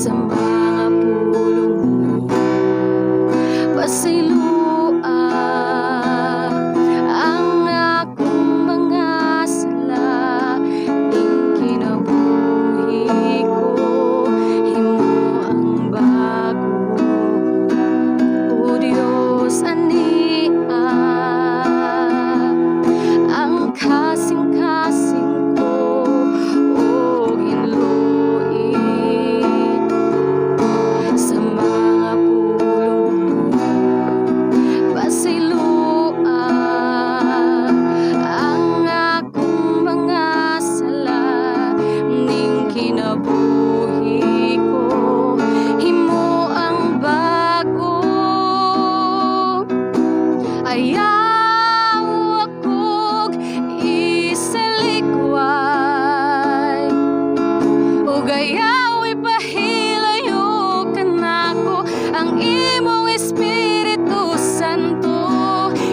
sa mga pulong mo. Pasiluan ang akong mga sala, ning kinabuhi ko, himo ang bago. O Diyos, ANIA ang kasing-kasing ko, o hinluin sa mga pulong mo. Pasiluan ang akong mga sala, ning kinabuhi ko, himo ang bago. Ayaw akong isalikway, ug ayaw ipahilayo kanako ang imong Espiritu Santo.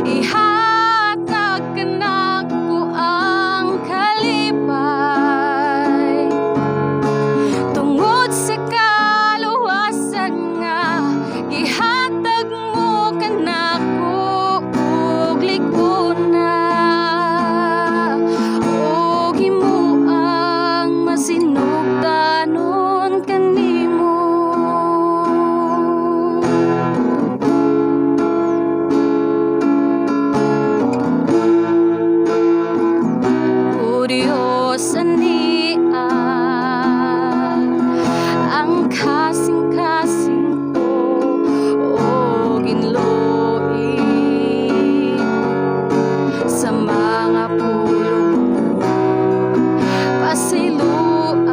Ihatag kanako ang kalipay, tungod sa kaluwasan nga gihatag mo kanako, ug ligunan, ug himo ang masinugdanon kanimo. O Diyos, ANIA ang kasing-kasing ko, o ginloin sa mga pulong mo. Pasiluan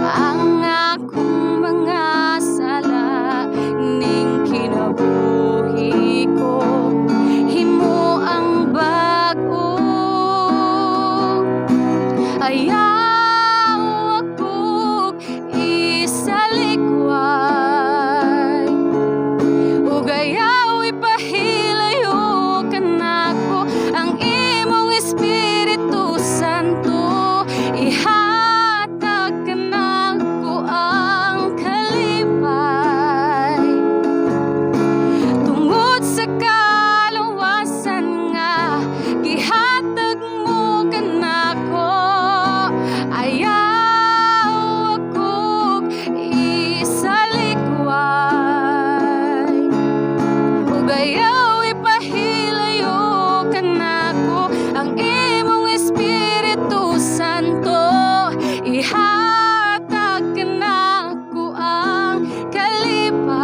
ang akong mga sala, ning kinabuhi ko, himo ang bago. Ayaw akong isalikway, ug ayaw ipahilayo kanako ang imong Espiritu Santo. Ihatag kanako ang kalipay, tungod sa kaluwasan nga gihatag mo kanako. Ayaw akong isalikway, ug ayaw ipahilayo kanako ang imong Espiritu Santo. Ihatag kanako ang kalipay,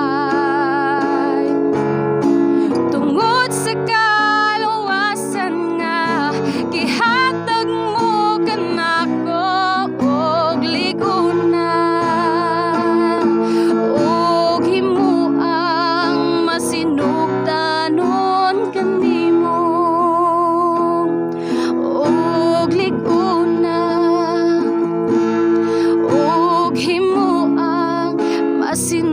tungod sa kaluwasan nga gihatag mo kanako, og ligunan, og himo ang masinugdanon kanimo, og ligunan, og himo ang masinugdanon